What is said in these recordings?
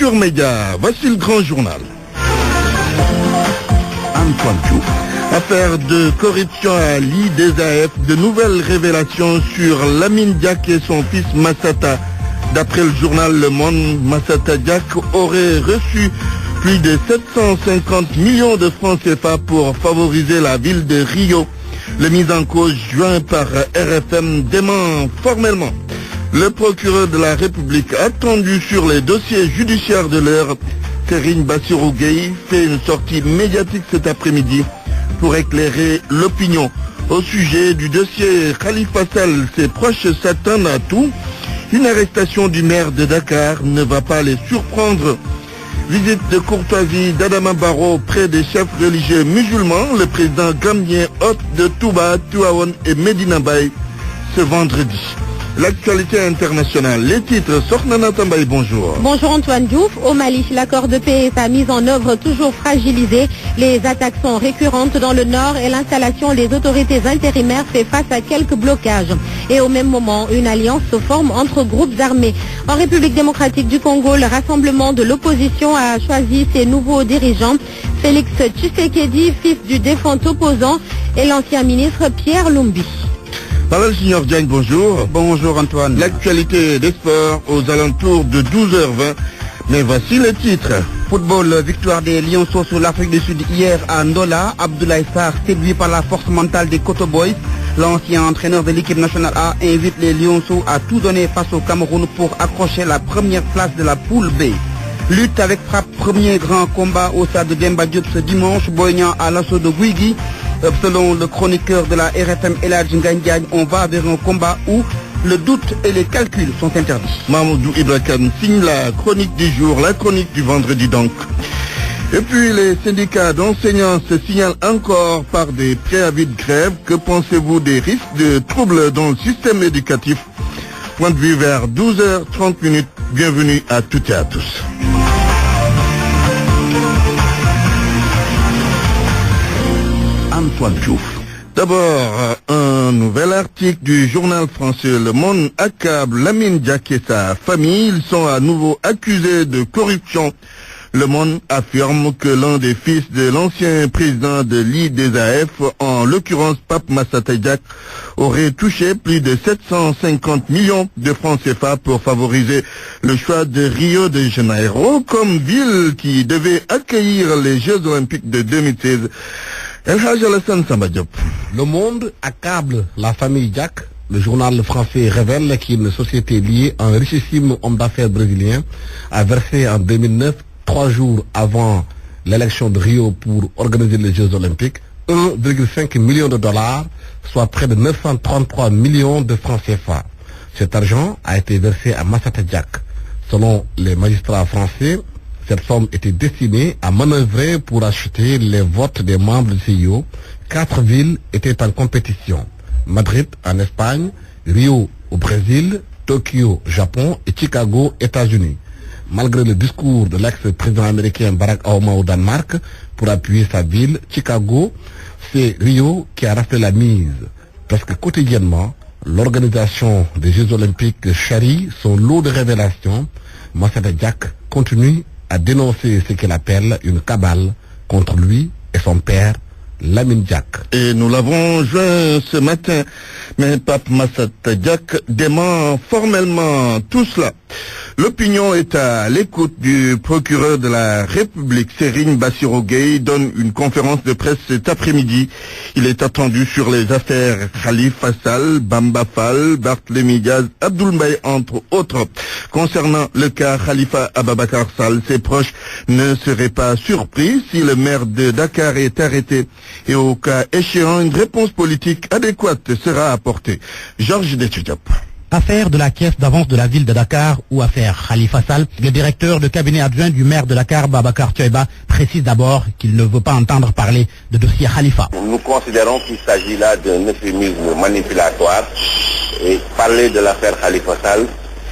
Futur Média, voici le grand journal. Antoine Diouf. Affaire de corruption à l'IDESAF, de nouvelles révélations sur Lamine Diack et son fils Massata. D'après le journal Le Monde, Massata Diack aurait reçu plus de 750 millions de francs CFA pour favoriser la ville de Rio. Le mise en cause joint par RFM dément formellement. Le procureur de la République attendu sur les dossiers judiciaires de l'heure, Serigne Bassirou Gueye, fait une sortie médiatique cet après-midi pour éclairer l'opinion. Au sujet du dossier Khalifa Sall, ses proches s'attendent à tout. Une arrestation du maire de Dakar ne va pas les surprendre. Visite de courtoisie d'Adama Barrow près des chefs religieux musulmans, le président gambien hôte de Touba, Tivaouane et Medina Baye ce vendredi. L'actualité internationale, les titres, Sornana Tambaye, bonjour. Bonjour Antoine Diouf. Au Mali, l'accord de paix et sa mise en œuvre toujours fragilisée. Les attaques sont récurrentes dans le nord et l'installation des autorités intérimaires fait face à quelques blocages. Et au même moment, une alliance se forme entre groupes armés. En République démocratique du Congo, le rassemblement de l'opposition a choisi ses nouveaux dirigeants. Félix Tshisekedi, fils du défunt opposant, et l'ancien ministre Pierre Lumbi. Pavel Signor Diagne, bonjour. Bonjour Antoine. L'actualité des sports aux alentours de 12h20. Mais voici les titres. Football, victoire des Lionceaux sur l'Afrique du Sud hier à Ndola. Abdoulaye Sarr, séduit par la force mentale des Koto Boys. L'ancien entraîneur de l'équipe nationale A invite les Lionceaux à tout donner face au Cameroun pour accrocher la première place de la poule B. Lutte avec frappe, premier grand combat au stade de Demba Diop ce dimanche. Boy Niang à l'assaut de Guigui. Selon le chroniqueur de la RFM El Hadji Ngagne Diagne, on va vers un combat où le doute et les calculs sont interdits. Mamoudou Ibrahim signe la chronique du jour, la chronique du vendredi donc. Et puis les syndicats d'enseignants se signalent encore par des préavis de grève. Que pensez-vous des risques de troubles dans le système éducatif? Point de vue vers 12h30. Bienvenue à toutes et à tous. Antoine Diouf. D'abord, un nouvel article du journal français Le Monde accable Lamine Diack et sa famille. Ils sont à nouveau accusés de corruption. Le Monde affirme que l'un des fils de l'ancien président de l'IDESAF, en l'occurrence Pape Massata Diack, aurait touché plus de 750 millions de francs CFA pour favoriser le choix de Rio de Janeiro comme ville qui devait accueillir les Jeux Olympiques de 2016. El Hadj Alassane Samba Diop. Le Monde accable la famille Diack. Le journal français révèle qu'une société liée à un richissime homme d'affaires brésilien a versé en 2009, 3 jours avant l'élection de Rio pour organiser les Jeux Olympiques, 1,5 million de dollars, soit près de 933 millions de francs CFA. Cet argent a été versé à Massata Diack. Selon les magistrats français, cette somme était destinée à manœuvrer pour acheter les votes des membres du CIO. 4 villes étaient en compétition. Madrid en Espagne, Rio au Brésil, Tokyo, Japon et Chicago, États-Unis. Malgré le discours de l'ex-président américain Barack Obama au Danemark pour appuyer sa ville, Chicago, c'est Rio qui a raflé la mise. Presque quotidiennement, l'organisation des Jeux Olympiques charrie son lot de révélations. Massata Diack continue à dénoncer ce qu'elle appelle une cabale contre lui et son père, Lamine Diack. Et nous l'avons joint ce matin, mais Pape Massata Diack dément formellement tout cela. L'opinion est à l'écoute du procureur de la République, Serigne Bassirou Gueye, donne une conférence de presse cet après-midi. Il est attendu sur les affaires Khalifa Sall, Bamba Fall, Barthélémy Diaz, Abdoul Mbaye, entre autres. Concernant le cas Khalifa Ababacar Sall, ses proches ne seraient pas surpris si le maire de Dakar est arrêté. Et au cas échéant, une réponse politique adéquate sera apportée. Georges Déthidiop. Affaire de la caisse d'avance de la ville de Dakar ou affaire Khalifa Sall, le directeur de cabinet adjoint du maire de Dakar, Babacar Tchouaïba, précise d'abord qu'il ne veut pas entendre parler de dossier Khalifa. Nous considérons qu'il s'agit là d'un euphémisme manipulatoire et parler de l'affaire Khalifa Sall,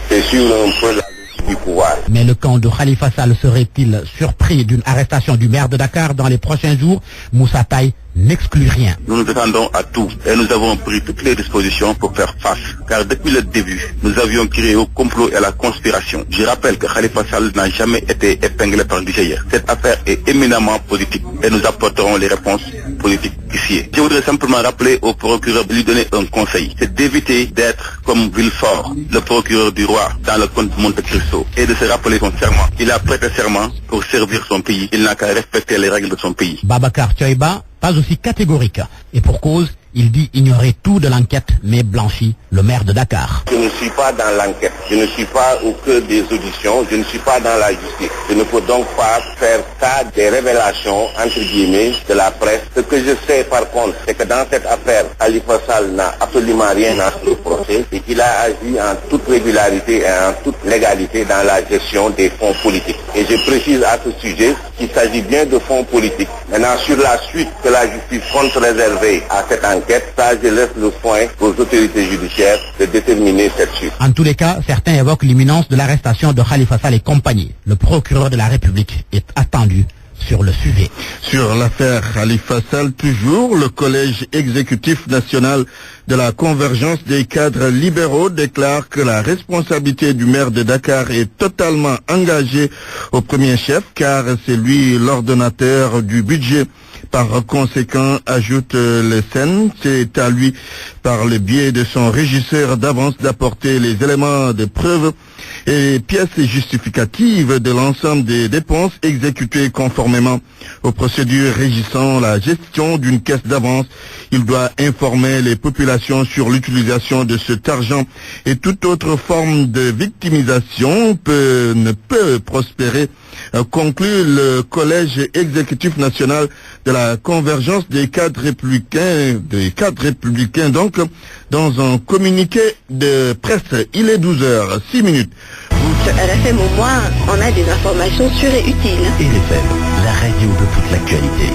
c'est sur un peu la lutte du pouvoir. Mais le camp de Khalifa Sall serait-il surpris d'une arrestation du maire de Dakar dans les prochains jours? Moussa Taye n'exclut rien. Nous nous attendons à tout et nous avons pris toutes les dispositions pour faire face. Car depuis le début, nous avions tiré au complot et à la conspiration. Je rappelle que Khalifa Sall n'a jamais été épinglé par l'IGE. Cette affaire est éminemment politique et nous apporterons les réponses politiques ici. Je voudrais simplement rappeler au procureur de lui donner un conseil. C'est d'éviter d'être comme Villefort, le procureur du roi dans le conte de Monte Cristo, et de se rappeler son serment. Il a prêté serment pour servir son pays. Il n'a qu'à respecter les règles de son pays. Babacar Tchoiba, pas aussi catégorique. Et pour cause, il dit ignorer tout de l'enquête, mais blanchit le maire de Dakar. Je ne suis pas dans l'enquête, je ne suis pas au cœur des auditions, je ne suis pas dans la justice. Je ne peux donc pas faire cas des révélations, entre guillemets, de la presse. Ce que je sais par contre, c'est que dans cette affaire, Khalifa Sall n'a absolument rien à se reprocher et qu'il a agi en toute régularité et en toute légalité dans la gestion des fonds politiques. Et je précise à ce sujet qu'il s'agit bien de fonds politiques. Maintenant, sur la suite que la justice compte réserver à cette enquête, ça, je laisse le soin aux autorités judiciaires de déterminer cette suite. En tous les cas, certains évoquent l'imminence de l'arrestation de Khalifa Sall et compagnie. Le procureur de la République est attendu sur le sujet. Sur l'affaire Khalifa Sall, toujours, le collège exécutif national de la convergence des cadres libéraux déclare que la responsabilité du maire de Dakar est totalement engagée au premier chef, car c'est lui l'ordonnateur du budget. Par conséquent, ajoute le SEN, c'est à lui, par le biais de son régisseur d'avance, d'apporter les éléments de preuve et pièces justificatives de l'ensemble des dépenses exécutées conformément aux procédures régissant la gestion d'une caisse d'avance. Il doit informer les populations sur l'utilisation de cet argent et toute autre forme de victimisation ne peut prospérer, conclut le collège exécutif national de la convergence des cadres républicains, donc, dans un communiqué de presse. Il est 12h06. Sur RFM, au moins, on a des informations sûres et utiles. RFM, la radio de toute l'actualité.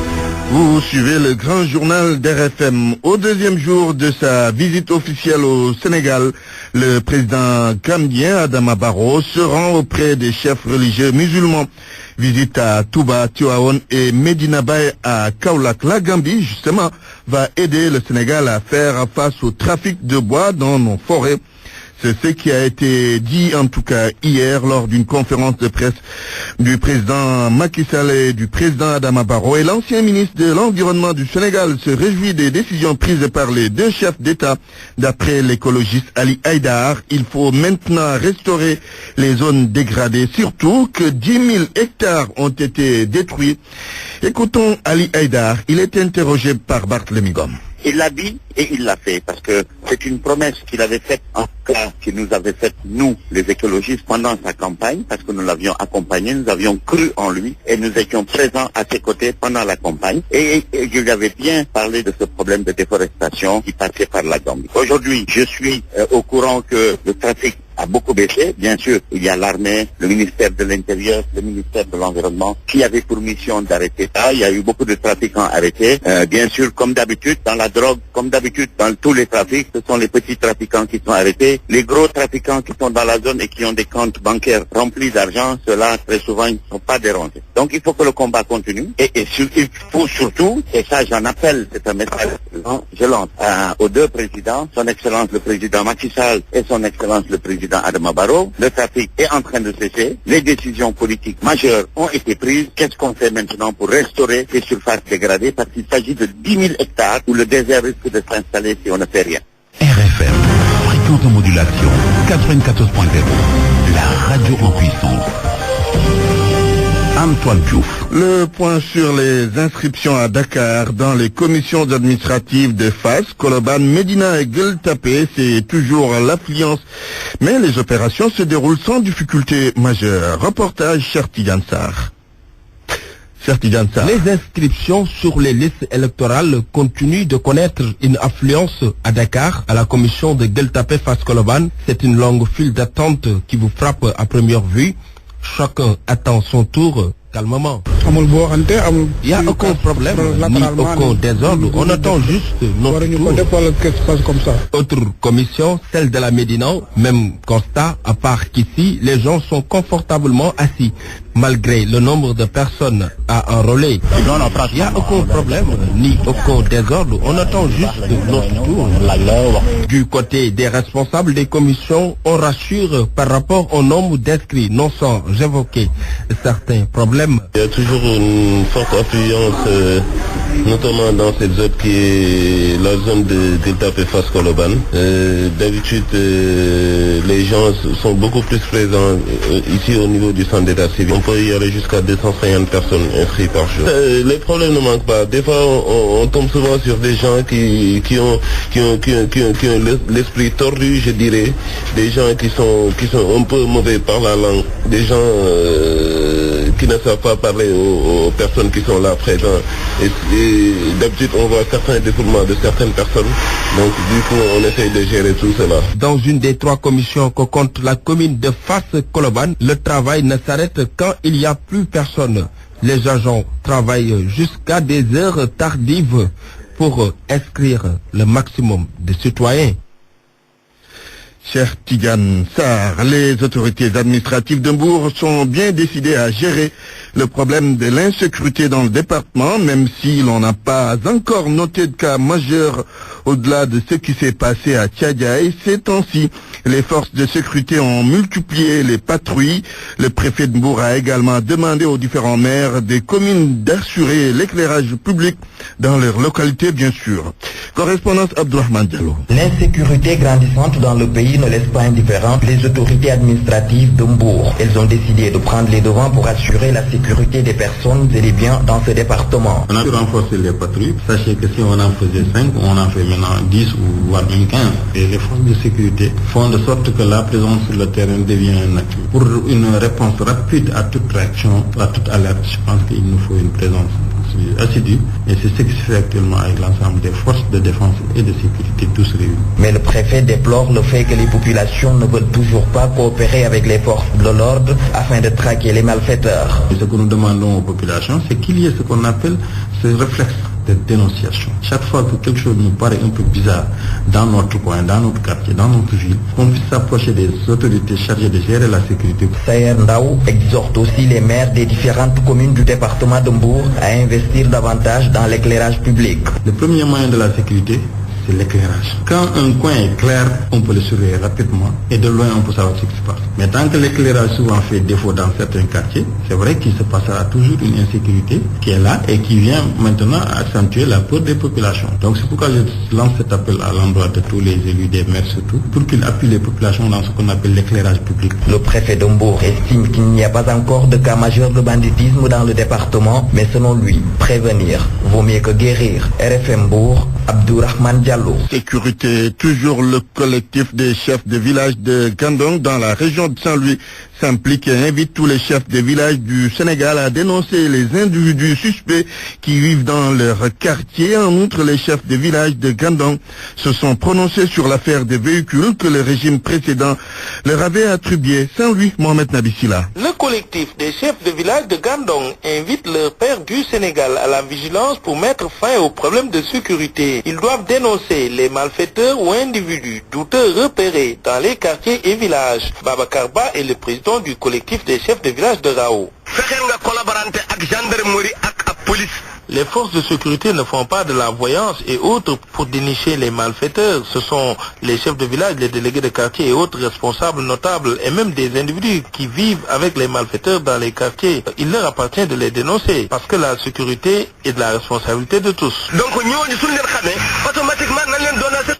Vous suivez le grand journal d'RFM. Au deuxième jour de sa visite officielle au Sénégal, le président gambien Adama Barrow se rend auprès des chefs religieux musulmans. Visite à Touba, Tivaouane et Medina Baye à Kaolack. La Gambie, justement, va aider le Sénégal à faire face au trafic de bois dans nos forêts. C'est ce qui a été dit en tout cas hier lors d'une conférence de presse du président Macky Sall et du président Adama Barrow. Et l'ancien ministre de l'Environnement du Sénégal se réjouit des décisions prises par les deux chefs d'État. D'après l'écologiste Ali Haïdar, il faut maintenant restaurer les zones dégradées, surtout que 10 000 hectares ont été détruits. Écoutons Ali Haïdar, il est interrogé par Barthélémy Ngom. Il l'a dit et il l'a fait parce que c'est une promesse qu'il avait faite, en cas qu'il nous avait faite, nous, les écologistes, pendant sa campagne, parce que nous l'avions accompagné, nous avions cru en lui et nous étions présents à ses côtés pendant la campagne. Et je lui avais bien parlé de ce problème de déforestation qui passait par la Gambie. Aujourd'hui, je suis au courant que le trafic a beaucoup baissé. Bien sûr, il y a l'armée, le ministère de l'Intérieur, le ministère de l'Environnement qui avait pour mission d'arrêter ça. Il y a eu beaucoup de trafiquants arrêtés. Bien sûr, comme d'habitude, dans la drogue, comme d'habitude, dans tous les trafics, ce sont les petits trafiquants qui sont arrêtés. Les gros trafiquants qui sont dans la zone et qui ont des comptes bancaires remplis d'argent, ceux-là, très souvent, ils ne sont pas dérangés. Donc, il faut que le combat continue. Et il faut surtout, et ça, j'en appelle, c'est un message que je lance aux deux présidents, son Excellence le président Macky Sall et son Excellence le président Adama Barrow. Le trafic est en train de cesser. Les décisions politiques majeures ont été prises. Qu'est-ce qu'on fait maintenant pour restaurer ces surfaces dégradées? Parce qu'il s'agit de 10 000 hectares où le désert risque de s'installer si on ne fait rien. RFM, fréquence de modulation 94.0, la radio en puissance. Antoine Diouf. Le point sur les inscriptions à Dakar dans les commissions administratives de Fass, Colobane, Médina et Gueule Tapée, c'est toujours l'affluence. Mais les opérations se déroulent sans difficulté majeure. Reportage Chertidiane Sarr. Les inscriptions sur les listes électorales continuent de connaître une affluence à Dakar, à la commission de Gueule Tapée Fass Colobane. C'est une longue file d'attente qui vous frappe à première vue. Chacun attend son tour calmement. Il n'y a aucun problème, ni aucun désordre. On attend juste notre tour. Autre commission, celle de la Médina, même constat, à part qu'ici, les gens sont confortablement assis. malgré le nombre de personnes à enrôler. Il n'y a aucun problème, ni aucun désordre. On attend juste notre tour. Du côté des responsables des commissions, on rassure par rapport au nombre d'inscrits, non sans évoquer certains problèmes. Il y a toujours une forte affluence, notamment dans cette zone qui est la zone de Gueltapé Fass Colobane. D'habitude, les gens sont beaucoup plus présents ici au niveau du centre d'état civil. On peut y aller jusqu'à 250 personnes inscrites par jour. Les problèmes ne manquent pas. Des fois, on tombe souvent sur des gens qui ont l'esprit tordu, je dirais. Des gens qui sont un peu mauvais par la langue. Des gens qui ne savent pas parler aux personnes qui sont là présentes. Et d'habitude, on voit certains défoulements de certaines personnes. Donc, du coup, on essaye de gérer tout cela. Dans une des 3 commissions que compte la commune de Fass Colobane, le travail ne s'arrête quand il n'y a plus personne. Les agents travaillent jusqu'à des heures tardives pour inscrire le maximum de citoyens. Cher Tidiane Sarr, les autorités administratives de Mbour sont bien décidées à gérer le problème de l'insécurité dans le département, même si l'on n'a pas encore noté de cas majeurs au-delà de ce qui s'est passé à Tchadiaï. Ces temps-ci, les forces de sécurité ont multiplié les patrouilles. Le préfet de Mbour a également demandé aux différents maires des communes d'assurer l'éclairage public dans leur localité, bien sûr. Correspondance Abdourahmane Diallo. L'insécurité grandissante dans le pays ne laisse pas indifférentes les autorités administratives de Mbour. Elles ont décidé de prendre les devants pour assurer la sécurité des personnes et des biens dans ce département. On a pu renforcer les patrouilles. Sachez que si on en faisait 5, on en fait maintenant 10 ou voire même 15. Et les forces de sécurité font de sorte que la présence sur le terrain devient un acquis. Pour une réponse rapide à toute réaction, à toute alerte, je pense qu'il nous faut une présence assidue. Et c'est ce qui se fait actuellement avec l'ensemble des forces de défense et de sécurité tous réunis. Mais le préfet déplore le fait que les populations ne veulent toujours pas coopérer avec les forces de l'ordre afin de traquer les malfaiteurs. Et ce que nous demandons aux populations, c'est qu'il y ait ce qu'on appelle ce réflexe de dénonciation. Chaque fois que quelque chose nous paraît un peu bizarre dans notre coin, dans notre quartier, dans notre ville, qu'on puisse s'approcher des autorités chargées de gérer la sécurité. Sayer Ndaw exhorte aussi les maires des différentes communes du département de Mbour à investir davantage dans l'éclairage public. Le premier moyen de la sécurité, c'est l'éclairage. Quand un coin est clair, on peut le surveiller rapidement et de loin on peut savoir ce qui se passe. Mais tant que l'éclairage souvent fait défaut dans certains quartiers, c'est vrai qu'il se passera toujours une insécurité qui est là et qui vient maintenant accentuer la peur des populations. Donc c'est pourquoi je lance cet appel à l'endroit de tous les élus, des maires surtout, pour qu'ils appuient les populations dans ce qu'on appelle l'éclairage public. Le préfet de Mbour estime qu'il n'y a pas encore de cas majeurs de banditisme dans le département, mais selon lui, prévenir vaut mieux que guérir. RFM Mbour, Abdourahmane Diallo. Sécurité, toujours le collectif des chefs de village de Gandon dans la région de Saint-Louis s'implique et invite tous les chefs de village du Sénégal à dénoncer les individus suspects qui vivent dans leur quartier. En outre, les chefs de village de Gandon se sont prononcés sur l'affaire des véhicules que le régime précédent leur avait attribués. Saint-Louis, Mohamed Nabissila. Le collectif des chefs de village de Gandon invite leur père du Sénégal à la vigilance pour mettre fin aux problèmes de sécurité. Ils doivent dénoncer les malfaiteurs ou individus douteux repérés dans les quartiers et villages. Babacar Ba est le président du collectif des chefs de village de Rao. Les forces de sécurité ne font pas de la voyance et autres pour dénicher les malfaiteurs. Ce sont les chefs de village, les délégués de quartier et autres responsables notables et même des individus qui vivent avec les malfaiteurs dans les quartiers. Il leur appartient de les dénoncer parce que la sécurité est de la responsabilité de tous.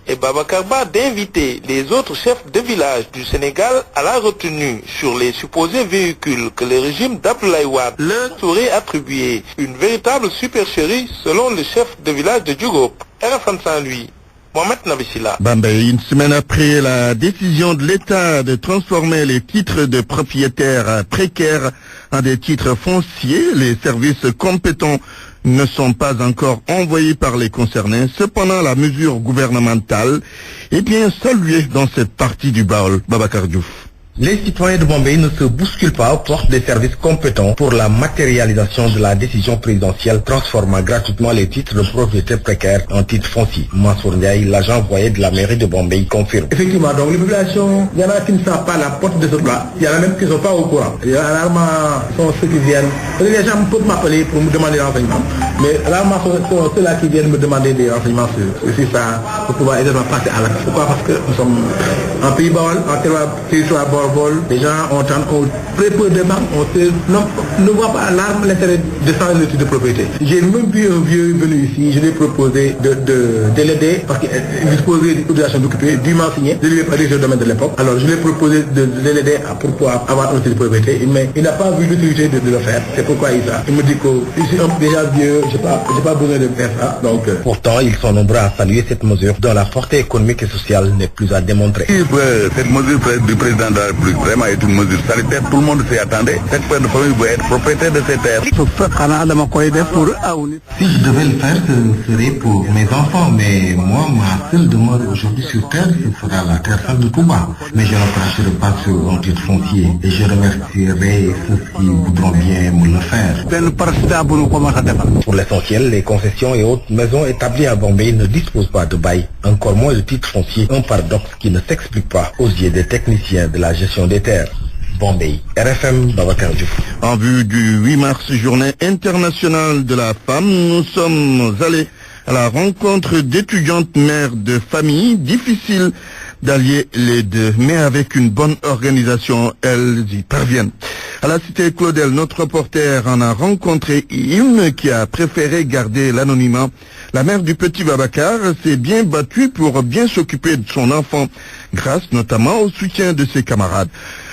Et Babacar Ba d'inviter les autres chefs de village du Sénégal à la retenue sur les supposés véhicules que le régime d'Abdoulaye Wade leur aurait attribués. Une véritable supercherie selon le chef de village de Djougop. RFM Saint-Louis. Mohamed Nabissila. Bambay, une semaine après la décision de l'État de transformer les titres de propriétaires précaires en des titres fonciers, les services compétents ne sont pas encore envoyés par les concernés. Cependant, la mesure gouvernementale est bien saluée dans cette partie du Baol. Babacar Diouf. Les citoyens de Bombay ne se bousculent pas aux portes des services compétents pour la matérialisation de la décision présidentielle transformant gratuitement les titres de propriété précaire en titres fonciers. Mansour Ndiaye, l'agent envoyé de la mairie de Bombay, confirme. Effectivement, donc les populations, il y en a qui ne savent pas la porte de ce plat. Il y en a même qui ne sont pas au courant. Il y en a rarement sont ceux qui viennent. Les gens peuvent m'appeler pour me demander des renseignements. Mais rarement sont ceux-là qui viennent me demander des renseignements sur ça pour pouvoir aider à passer à l'acte. Pourquoi? Parce que nous sommes en pays bol, en territoire bol. Les gens ont très peu de banques, ne voient pas l'intérêt de changer le titre de propriété. J'ai même vu un vieux venu ici, je lui ai proposé de l'aider parce qu'il disposait d'une obligation d'occuper, dûment signé, je lui ai parlé du domaine de l'époque. Alors je lui ai proposé de l'aider pour pouvoir avoir un titre de propriété, mais il n'a pas vu l'utilité de le faire. C'est pourquoi il me dit que je suis déjà vieux, j'ai pas besoin de faire ça. Donc, Pourtant, ils sont nombreux à saluer cette mesure dont la portée économique et sociale n'est plus à démontrer. Cette mesure du président de la République vraiment est une mesure sanitaire, tout le monde s'y attendait. Cette père de famille veut être propriétaire de ses terres. Si je devais le faire, ce serait pour mes enfants, mais moi, ma seule demeure aujourd'hui sur terre, ce sera la terre sainte de Touba. Mais je ne cracherai pas sur un titre foncier et je remercierai ceux qui voudront bien me le faire. Pour l'essentiel, les concessions et autres maisons établies à Bombay ne disposent pas de bail, encore moins de titre foncier, un paradoxe qui ne s'explique pas aux yeux des techniciens de la gestion des terres. Bombay, RFM, Babacar Diouf. En vue du 8 mars, journée internationale de la femme, nous sommes allés à la rencontre d'étudiantes mères de famille. Difficile d'allier les deux, mais avec une bonne organisation, elles y parviennent. À la cité Claudel, notre reporter en a rencontré une qui a préféré garder l'anonymat. La mère du petit Babacar s'est bien battue pour bien s'occuper de son enfant, grâce notamment au soutien de ses camarades.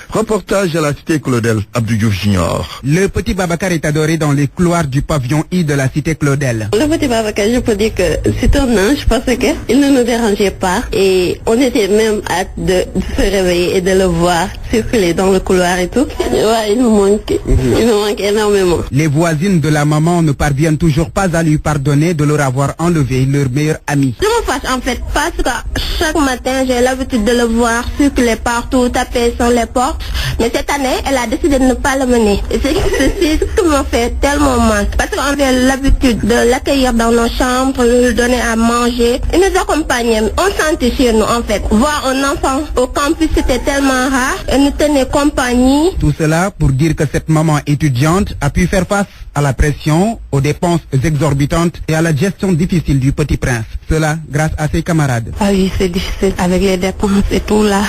Reportage à la cité Claudel, Abdou Diouf Junior. Le petit Babacar est adoré dans les couloirs du pavillon I de la cité Claudel. Le petit Babacar, je peux dire que c'est un ange parce qu'il ne nous dérangeait pas et on était même hâte de se réveiller et de le voir circuler dans le couloir et tout. Ouais, il nous manque énormément. Les voisines de la maman ne parviennent toujours pas à lui pardonner de leur avoir enlevé leur meilleur ami. Je me fâche en fait parce que chaque matin j'ai l'habitude de le voir circuler partout, taper sur les portes. Mais cette année, elle a décidé de ne pas le mener. Et c'est ce qui me fait tellement mal. Parce qu'on avait l'habitude de l'accueillir dans nos chambres, de lui donner à manger. Il nous accompagnait. On sentait chez nous, en fait. Voir un enfant au campus, c'était tellement rare. Elle nous tenait compagnie. Tout cela pour dire que cette maman étudiante a pu faire face à la pression, aux dépenses exorbitantes et à la gestion difficile du petit prince. Cela grâce à ses camarades. Ah oui, c'est difficile. Avec les dépenses et tout là,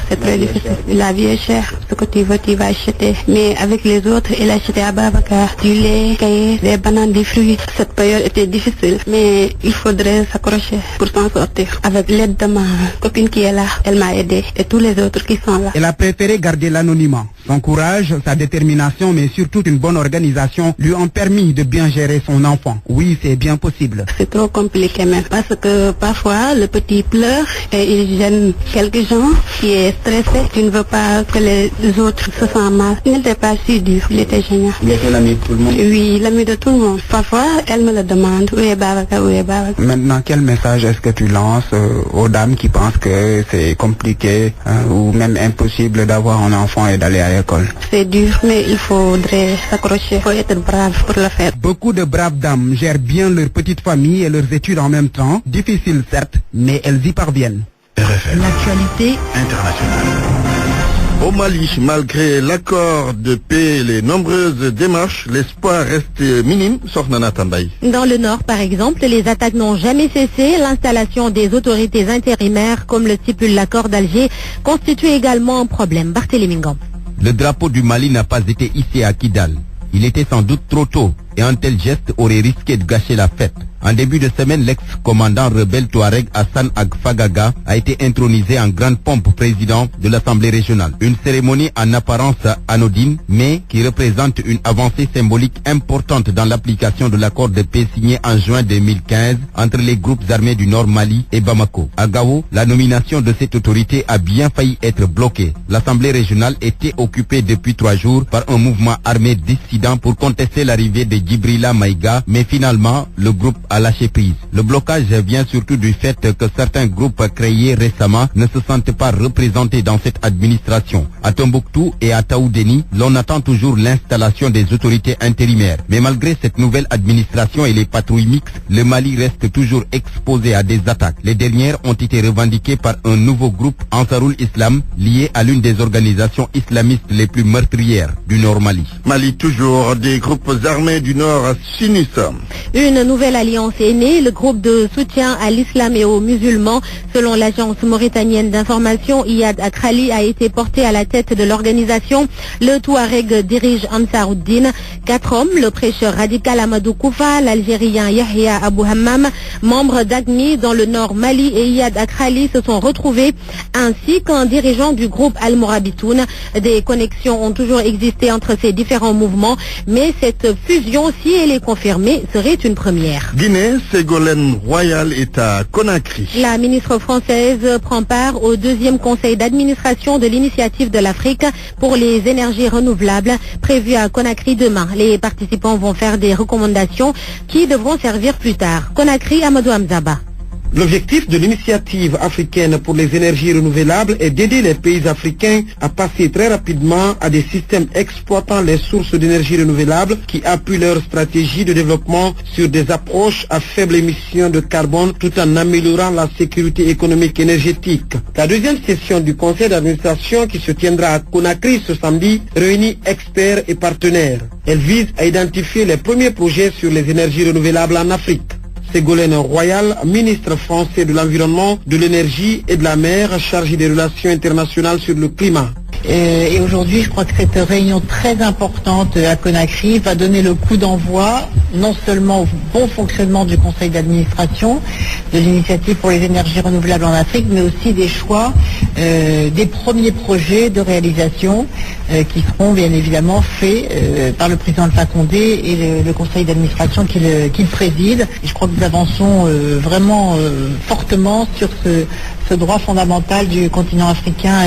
c'est très difficile. La vie est chère. Ce que tu veux, tu vas acheter. Mais avec les autres, il a acheté à Babacar du lait, cahiers, des bananes, des fruits. Cette période était difficile, mais il faudrait s'accrocher pour s'en sortir. Avec l'aide de ma copine qui est là, elle m'a aidé et tous les autres qui sont là. Elle a préféré garder l'anonymat. Son courage, sa détermination, mais surtout une bonne organisation lui ont permis de bien gérer son enfant. Oui, c'est bien possible. C'est trop compliqué même parce que parfois le petit pleure et il gêne quelques gens qui est stressé. Tu ne veux pas que les autres se sentent mal. Il n'était pas si dur, il était génial. Il était l'ami de tout le monde? Oui, l'ami de tout le monde. Parfois, elle me le demande. Où est Babacar, où est Babacar? Maintenant, quel message est-ce que tu lances aux dames qui pensent que c'est compliqué ou même impossible d'avoir un enfant et d'aller à l'école? C'est dur, mais il faudrait s'accrocher. Il faut être brave pour le faire. Beaucoup de braves dames gèrent bien leur petite famille et leurs études en même temps. Difficile certes, mais elles y parviennent. RFM. L'actualité internationale. Au Mali, malgré l'accord de paix et les nombreuses démarches, l'espoir reste minime, Sornana Tambaye. Dans le nord, par exemple, les attaques n'ont jamais cessé. L'installation des autorités intérimaires, comme le stipule l'accord d'Alger, constitue également un problème. Barthélémy Ngom. Le drapeau du Mali n'a pas été hissé à Kidal. Il était sans doute trop tôt et un tel geste aurait risqué de gâcher la fête. En début de semaine, l'ex-commandant rebelle Touareg Hassan Agfagaga a été intronisé en grande pompe président de l'Assemblée régionale. Une cérémonie en apparence anodine, mais qui représente une avancée symbolique importante dans l'application de l'accord de paix signé en juin 2015 entre les groupes armés du Nord Mali et Bamako. À Gao, la nomination de cette autorité a bien failli être bloquée. L'Assemblée régionale était occupée depuis 3 jours par un mouvement armé dissident pour contester l'arrivée de Djibrila Maïga, mais finalement, le groupe à lâcher prise. Le blocage vient surtout du fait que certains groupes créés récemment ne se sentent pas représentés dans cette administration. À Tombouctou et à Taoudéni, l'on attend toujours l'installation des autorités intérimaires. Mais malgré cette nouvelle administration et les patrouilles mixtes, le Mali reste toujours exposé à des attaques. Les dernières ont été revendiquées par un nouveau groupe Ansarul Islam lié à l'une des organisations islamistes les plus meurtrières du Nord Mali. Mali toujours, des groupes armés du Nord s'unissent. Une nouvelle alliance est née, le groupe de soutien à l'islam et aux musulmans. Selon l'agence mauritanienne d'information, Iyad Akrali a été porté à la tête de l'organisation. Le Touareg dirige Ansaruddin. 4 hommes, le prêcheur radical Amadou Koufa, l'Algérien Yahya Abou Hammam, membre d'Agmi dans le Nord Mali et Iyad Akrali se sont retrouvés, ainsi qu'un dirigeant du groupe Al-Morabitoun. Des connexions ont toujours existé entre ces différents mouvements, mais cette fusion, si elle est confirmée, serait une première. Guinée, Ségolène Royal est à Conakry. La ministre française prend part au 2e conseil d'administration de l'initiative de l'Afrique pour les énergies renouvelables, prévu à Conakry demain. Les participants vont faire des recommandations qui devront servir plus tard. Conakry, Amadou Hamzaba. L'objectif de l'initiative africaine pour les énergies renouvelables est d'aider les pays africains à passer très rapidement à des systèmes exploitant les sources d'énergie renouvelables qui appuient leur stratégie de développement sur des approches à faible émission de carbone tout en améliorant la sécurité économique et énergétique. La 2e session du conseil d'administration qui se tiendra à Conakry ce samedi réunit experts et partenaires. Elle vise à identifier les premiers projets sur les énergies renouvelables en Afrique. Ségolène Royal, ministre français de l'Environnement, de l'Énergie et de la Mer, chargé des relations internationales sur le climat. Et aujourd'hui, je crois que cette réunion très importante à Conakry va donner le coup d'envoi non seulement au bon fonctionnement du conseil d'administration de l'initiative pour les énergies renouvelables en Afrique, mais aussi des choix des premiers projets de réalisation qui seront bien évidemment faits par le président Alpha Condé et le conseil d'administration qu'il préside. Et je crois que nous avançons vraiment fortement sur ce droit fondamental du continent africain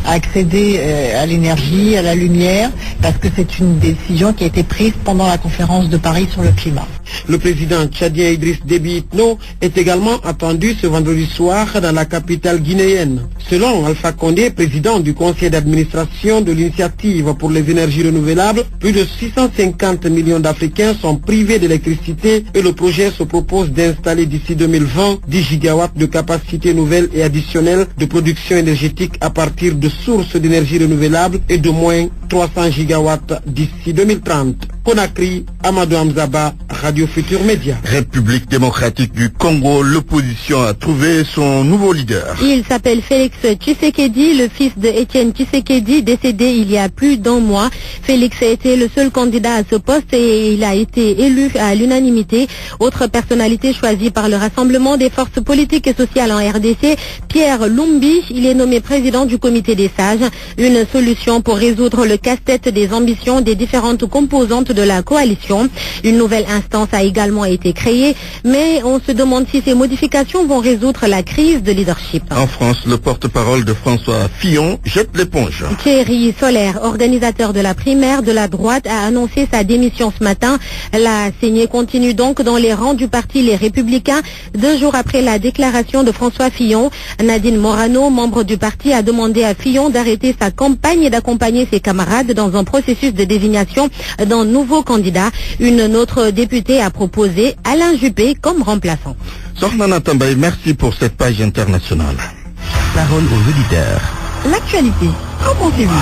à accéder à l'énergie, à la lumière, parce que c'est une décision qui a été prise pendant la conférence de Paris sur le climat. Le président tchadien Idriss Déby Itno est également attendu ce vendredi soir dans la capitale guinéenne. Selon Alpha Condé, président du conseil d'administration de l'initiative pour les énergies renouvelables, plus de 650 millions d'Africains sont privés d'électricité et le projet se propose d'installer d'ici 2020 10 gigawatts de capacité nouvelle et additionnelle de production énergétique à partir de sources d'énergie renouvelable et de moins 300 gigawatts d'ici 2030. Conakry, Amadou Hamzaba, Radio Futur Média. République démocratique du Congo, l'opposition a trouvé son nouveau leader. Il s'appelle Félix Tshisekedi, le fils de Étienne Tshisekedi, décédé il y a plus d'1 mois. Félix a été le seul candidat à ce poste et il a été élu à l'unanimité. Autre personnalité choisie par le Rassemblement des forces politiques et sociales en RDC, Pierre Lumbi, il est nommé président du comité des sages. Une solution pour résoudre le casse-tête des ambitions des différentes composantes de la coalition. Une nouvelle instance a également été créée, mais on se demande si ces modifications vont résoudre la crise de leadership. En France, le porte-parole de François Fillon jette l'éponge. Thierry Solaire, organisateur de la primaire de la droite, a annoncé sa démission ce matin. La saignée continue donc dans les rangs du parti Les Républicains. 2 jours après la déclaration de François Fillon, Nadine Morano, membre du parti, a demandé à Fillon d'arrêter sa campagne et d'accompagner ses camarades dans un processus de désignation d'un nouveau candidat. Une autre députée a proposé Alain Juppé comme remplaçant. Sornana Tambay, merci pour cette page internationale. Parole aux auditeurs. L'actualité, qu'en pensez-vous?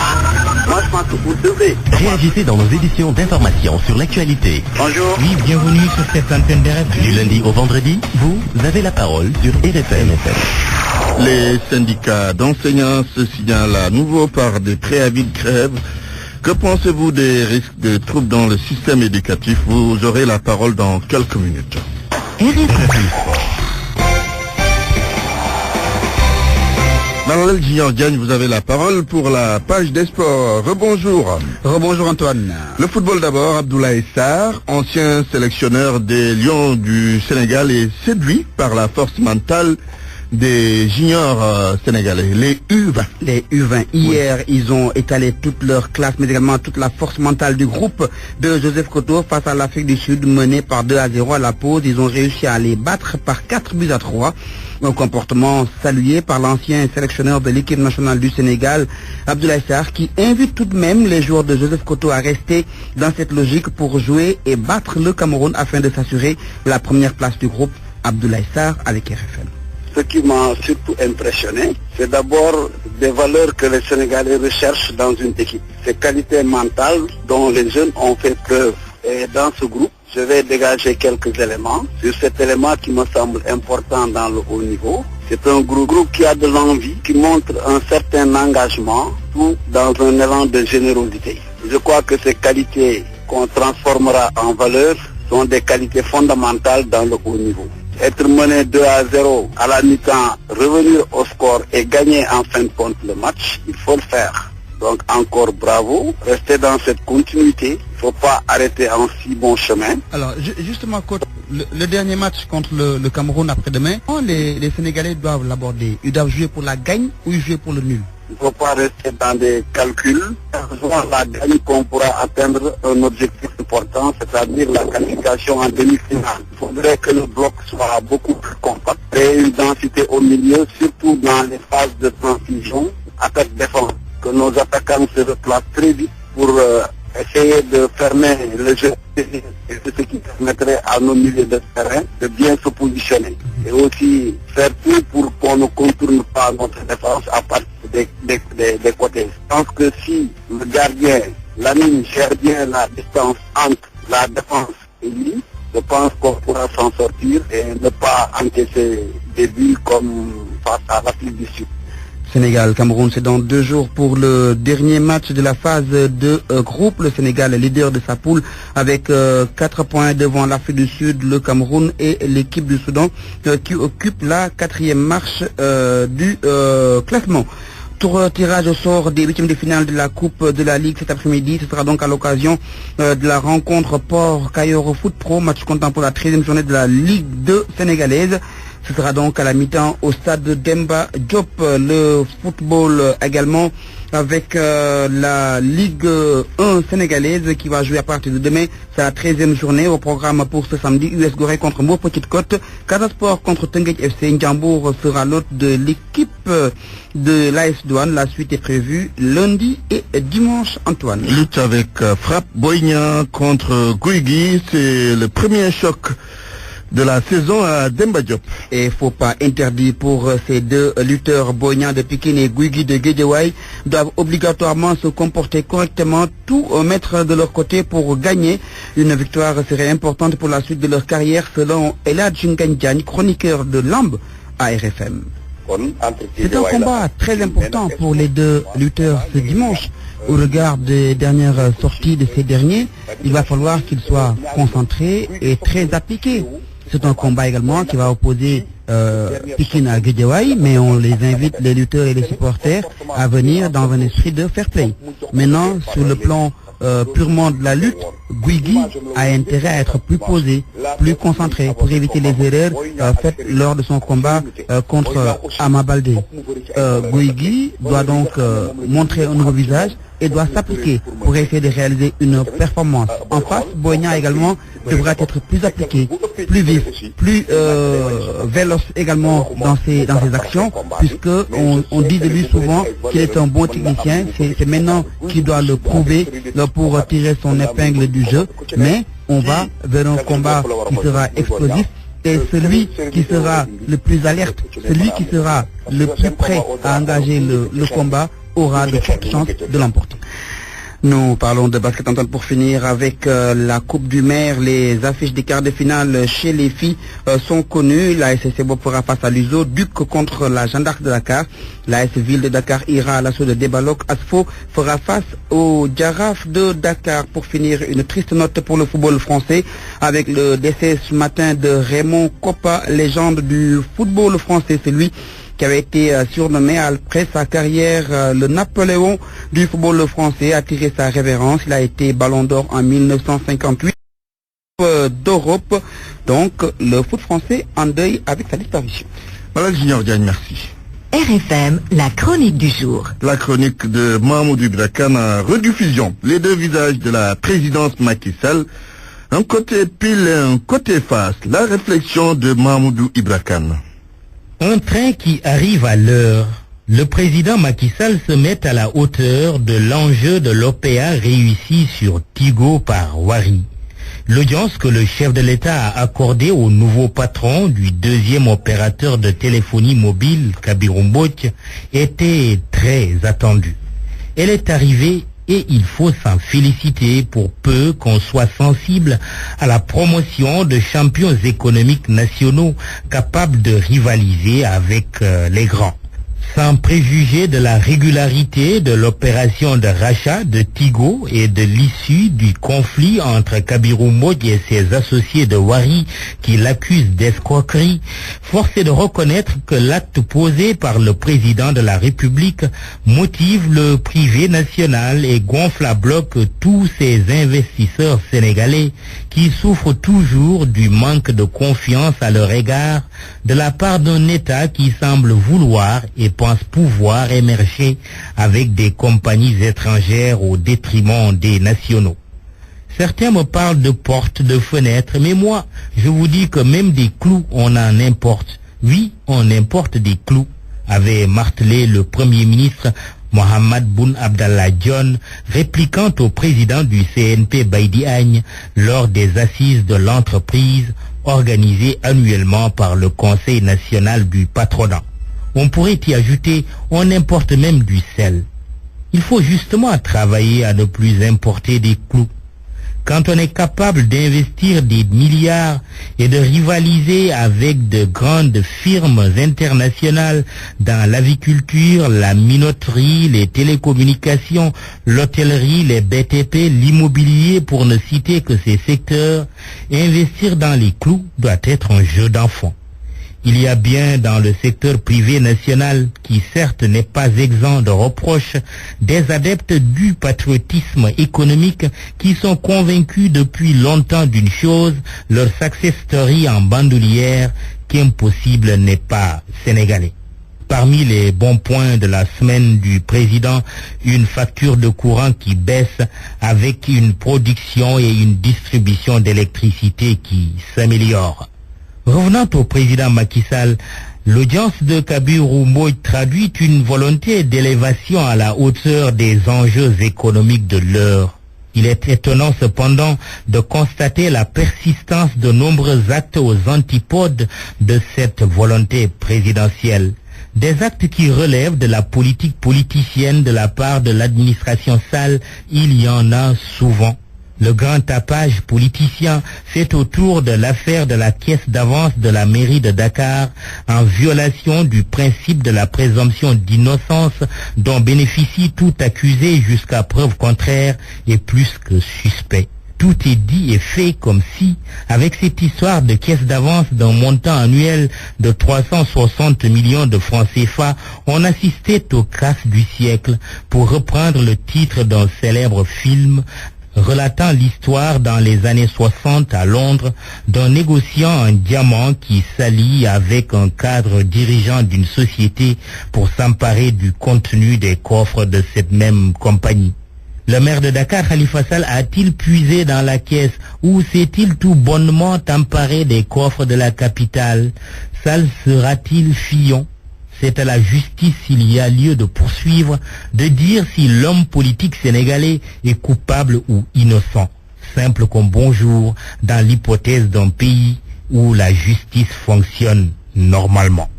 Moi, je pense que vous devez. Réagissez dans nos éditions d'information sur l'actualité. Bonjour. Oui, bienvenue sur cette antenne de RFM. Du lundi au vendredi, vous avez la parole sur RFM. Les syndicats d'enseignants se signalent à nouveau par des préavis de grève. Que pensez-vous des risques de troubles dans le système éducatif? Vous aurez la parole dans quelques minutes. Manuel Junior Diagne, vous avez la parole pour la page des sports. Rebonjour. Rebonjour Antoine. Le football d'abord, Abdoulaye Sarr, ancien sélectionneur des Lions du Sénégal, est séduit par la force mentale des juniors sénégalais, les U20. Les U20. Hier, ils ont étalé toute leur classe, mais également toute la force mentale du groupe de Joseph Koto face à l'Afrique du Sud, mené par 2-0 à la pause. Ils ont réussi à les battre par 4-3. Un comportement salué par l'ancien sélectionneur de l'équipe nationale du Sénégal, Abdoulaye Sarr, qui invite tout de même les joueurs de Joseph Koto à rester dans cette logique pour jouer et battre le Cameroun afin de s'assurer la première place du groupe. Abdoulaye Sarr avec RFM. Ce qui m'a surtout impressionné, c'est d'abord des valeurs que les Sénégalais recherchent dans une équipe. Ces qualités mentales dont les jeunes ont fait preuve. Et dans ce groupe, je vais dégager quelques éléments. Sur cet élément qui me semble important dans le haut niveau, c'est un groupe qui a de l'envie, qui montre un certain engagement, tout dans un élan de générosité. Je crois que ces qualités qu'on transformera en valeurs sont des qualités fondamentales dans le haut niveau. Être mené 2-0 à la mi-temps, revenir au score et gagner en fin de compte le match, il faut le faire. Donc encore bravo, restez dans cette continuité, il ne faut pas arrêter en si bon chemin. Alors justement, coach, le dernier match contre le Cameroun après-demain, les Sénégalais doivent l'aborder. Ils doivent jouer pour la gagne ou ils jouent pour le nul? Il ne faut pas rester dans des calculs. C'est la gagne qu'on pourra atteindre un objectif important, c'est-à-dire la qualification en demi-finale. Il faudrait que le bloc soit beaucoup plus compact, et une densité au milieu, surtout dans les phases de transition, attaque-défense. Que nos attaquants se replacent très vite pour essayer de fermer le jeu, et c'est ce qui permettrait à nos milieux de terrain de bien se positionner. Et aussi faire tout pour qu'on ne contourne pas notre défense à partir des côtés. Je pense que si le gardien, l'ami gère bien la distance entre la défense et lui, je pense qu'on pourra s'en sortir et ne pas encaisser des buts comme face à l'Afrique du Sud. Sénégal-Cameroun, c'est dans 2 jours pour le dernier match de la phase de groupe. Le Sénégal est leader de sa poule avec 4 points devant l'Afrique du Sud, le Cameroun et l'équipe du Soudan qui occupe la 4e marche du classement. Tirage au sort des 8e de finale de la Coupe de la Ligue cet après-midi. Ce sera donc à l'occasion de la rencontre Port-Cayor Foot Pro, match comptant pour la 13e journée de la Ligue 2 sénégalaise. Ce sera donc à la mi-temps au stade Demba Diop. Le football également avec la Ligue 1 sénégalaise qui va jouer à partir de demain. C'est la 13e journée au programme pour ce samedi. US Gorée contre Mbour Petite Côte. Casa Sport contre Teungueth FC. Ndiambour sera l'hôte de l'équipe de l'AS Douane. La suite est prévue lundi et dimanche, Antoine. Lutte avec frappe Boigna contre Guigui. C'est le premier choc de la saison à Demba Diop. Et faut pas interdit pour ces 2 lutteurs, Boigna de Pikine et Guigui de Guédiawaye, doivent obligatoirement se comporter correctement, tout mettre de leur côté pour gagner. Une victoire serait importante pour la suite de leur carrière selon Eladj Diagne, chroniqueur de Lamb à RFM. C'est un combat très important pour les 2 lutteurs ce dimanche. Au regard des dernières sorties de ces derniers, il va falloir qu'ils soient concentrés et très appliqués. C'est un combat également qui va opposer Pikine à Guédiawaye, mais on les invite, les lutteurs et les supporters, à venir dans un esprit de fair play. Maintenant, sur le plan purement de la lutte, Guigui a intérêt à être plus posé, plus concentré pour éviter les erreurs faites lors de son combat contre Ama Baldé. Guigui doit donc montrer un nouveau visage et doit s'appliquer pour essayer de réaliser une performance. En face, Boigna également devra être plus appliqué, plus vif, plus véloce également dans ses actions, puisque on dit de lui souvent qu'il est un bon technicien. C'est maintenant qu'il doit le prouver pour tirer son épingle du jeu, mais on va vers un combat qui sera explosif. Et celui qui sera le plus alerte, celui qui sera le plus prêt à engager le combat aura de fortes chances de l'emporter. Nous parlons de basket Antoine pour finir avec la Coupe du Maire. Les affiches des quarts de finale chez les filles sont connues. La SSC Bob fera face à l'USO, Duc contre la Jeanne d'Arc de Dakar. La S Ville de Dakar ira à l'assaut de Débalok. Asfo fera face au Giraffe de Dakar. Pour finir, une triste note pour le football français avec le décès ce matin de Raymond Coppa, légende du football français. C'est lui qui avait été surnommé après sa carrière le Napoléon du football français, a tiré sa révérence. Il a été Ballon d'Or en 1958 d'Europe. Donc le foot français en deuil avec sa disparition. Malal Junior Diagne, merci. RFM, la chronique du jour. La chronique de Mahamoudou Ibra Kane en rediffusion. Les deux visages de la présidence Macky Sall, un côté pile et un côté face. La réflexion de Mahamoudou Ibra Kane. Un train qui arrive à l'heure. Le président Macky Sall se met à la hauteur de l'enjeu de l'OPA réussi sur Tigo par Wari. L'audience que le chef de l'État a accordée au nouveau patron du deuxième opérateur de téléphonie mobile, Kabirou Mbodj, était très attendue. Elle est arrivée et il faut s'en féliciter pour peu qu'on soit sensible à la promotion de champions économiques nationaux capables de rivaliser avec les grands. Sans préjuger de la régularité de l'opération de rachat de Tigo et de l'issue du conflit entre Kabirou Mbodj et ses associés de Wari qui l'accusent d'escroquerie, force est de reconnaître que l'acte posé par le président de la République motive le privé national et gonfle à bloc tous ces investisseurs sénégalais qui souffrent toujours du manque de confiance à leur égard de la part d'un État qui semble vouloir et pense pouvoir émerger avec des compagnies étrangères au détriment des nationaux. Certains me parlent de portes, de fenêtres, mais moi, je vous dis que même des clous, on en importe. Oui, on importe des clous, avait martelé le Premier ministre Mohamed Boun Abdallah Dionne, répliquant au président du CNP Baïdi Agne lors des assises de l'entreprise organisées annuellement par le Conseil national du patronat. On pourrait y ajouter, on importe même du sel. Il faut justement travailler à ne plus importer des clous. Quand on est capable d'investir des milliards et de rivaliser avec de grandes firmes internationales dans l'aviculture, la minoterie, les télécommunications, l'hôtellerie, les BTP, l'immobilier, pour ne citer que ces secteurs, investir dans les clous doit être un jeu d'enfant. Il y a bien dans le secteur privé national, qui certes n'est pas exempt de reproches, des adeptes du patriotisme économique qui sont convaincus depuis longtemps d'une chose, leur success story en bandoulière, qu'impossible n'est pas sénégalais. Parmi les bons points de la semaine du président, une facture de courant qui baisse avec une production et une distribution d'électricité qui s'améliorent. Revenant au président Macky Sall, l'audience de Kabirou Mbodj traduit une volonté d'élévation à la hauteur des enjeux économiques de l'heure. Il est étonnant cependant de constater la persistance de nombreux actes aux antipodes de cette volonté présidentielle. Des actes qui relèvent de la politique politicienne de la part de l'administration Sall, il y en a souvent. Le grand tapage politicien fait autour de l'affaire de la caisse d'avance de la mairie de Dakar, en violation du principe de la présomption d'innocence dont bénéficie tout accusé jusqu'à preuve contraire et plus que suspect. Tout est dit et fait comme si, avec cette histoire de caisse d'avance d'un montant annuel de 360 millions de francs CFA, on assistait au casse du siècle, pour reprendre le titre d'un célèbre film relatant l'histoire dans les années 60 à Londres d'un négociant en diamant qui s'allie avec un cadre dirigeant d'une société pour s'emparer du contenu des coffres de cette même compagnie. Le maire de Dakar, Khalifa Sall, a-t-il puisé dans la caisse ou s'est-il tout bonnement emparé des coffres de la capitale? Sall sera-t-il Fillon? C'est à la justice, s'il y a lieu de poursuivre, de dire si l'homme politique sénégalais est coupable ou innocent. Simple comme bonjour dans l'hypothèse d'un pays où la justice fonctionne normalement.